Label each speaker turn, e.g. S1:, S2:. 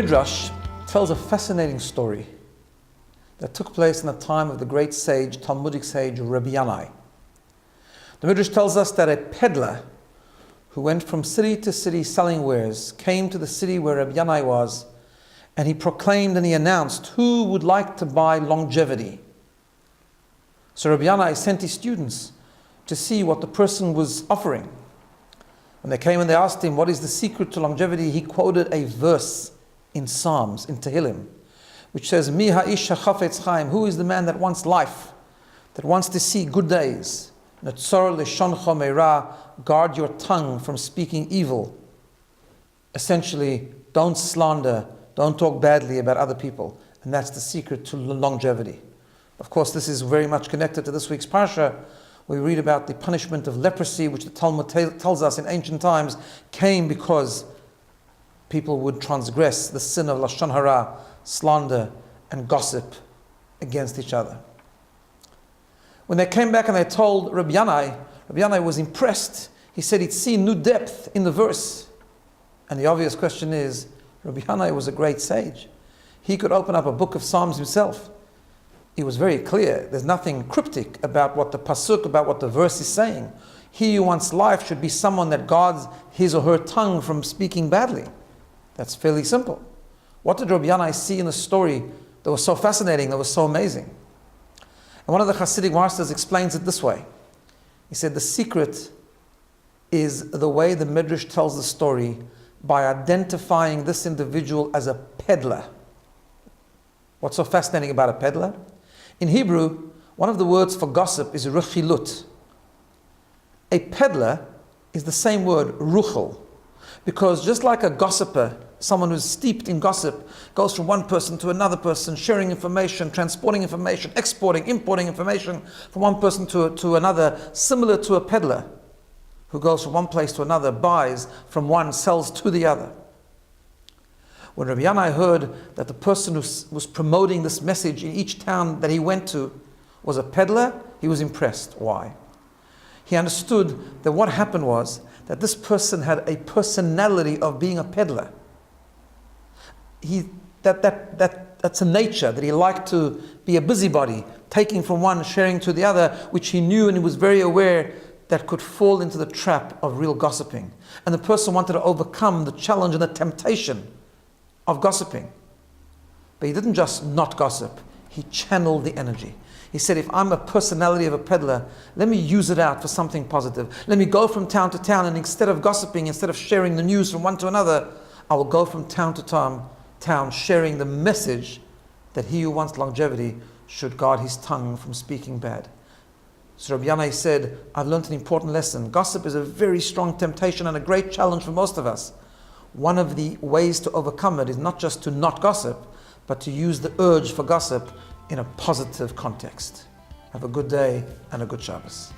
S1: Midrash tells a fascinating story that took place in the time of the great sage, Talmudic sage, Rabbi Yanai. The Midrash tells us that a peddler who went from city to city selling wares came to the city where Rabbi Yanai was, and he proclaimed and he announced who would like to buy longevity. So Rabbi Yanai sent his students to see what the person was offering. When they came and they asked him, what is the secret to longevity? He quoted a verse in Psalms, in Tehillim, which says, Mi ha'ish hachafetz chaim, who is the man that wants life, that wants to see good days? Metzora leshoncha meira, guard your tongue from speaking evil. Essentially, don't slander, don't talk badly about other people. And that's the secret to longevity. Of course, this is very much connected to this week's Parsha. We read about the punishment of leprosy, which the Talmud tells us in ancient times came because people would transgress the sin of lashon hara, slander and gossip against each other. When they came back and they told Rabbi Yanai was impressed. He said he'd seen new depth in the verse. And the obvious question is, Rabbi Yanai was a great sage. He could open up a book of Psalms himself. It was very clear. There's nothing cryptic about what the pasuk, about what the verse is saying. He who wants life should be someone that guards his or her tongue from speaking badly. That's fairly simple. What did Rabbi Yanai see in the story that was so fascinating, that was so amazing? And one of the Hasidic masters explains it this way. He said the secret is the way the Midrash tells the story by identifying this individual as a peddler. What's so fascinating about a peddler? In Hebrew, one of the words for gossip is ruchilut. A peddler is the same word, ruchel. Because just like a gossiper, someone who's steeped in gossip, goes from one person to another person, sharing information, transporting information, exporting, importing information from one person to another, similar to a peddler who goes from one place to another, buys from one, sells to the other. When Rabbi Yanai heard that the person who was promoting this message in each town that he went to was a peddler, he was impressed. Why? He understood that what happened was that this person had a personality of being a peddler. That's a nature, that he liked to be a busybody, taking from one, sharing to the other, which he knew and he was very aware that could fall into the trap of real gossiping. And the person wanted to overcome the challenge and the temptation of gossiping. But he didn't just not gossip, he channeled the energy. He said, if I'm a personality of a peddler, let me use it out for something positive. Let me go from town to town, and instead of gossiping, instead of sharing the news from one to another, I will go from town to town sharing the message that he who wants longevity should guard his tongue from speaking bad. So Rabbi Yanai said, I've learned an important lesson. Gossip is a very strong temptation and a great challenge for most of us. One of the ways to overcome it is not just to not gossip, but to use the urge for gossip in a positive context. Have a good day and a good Shabbos.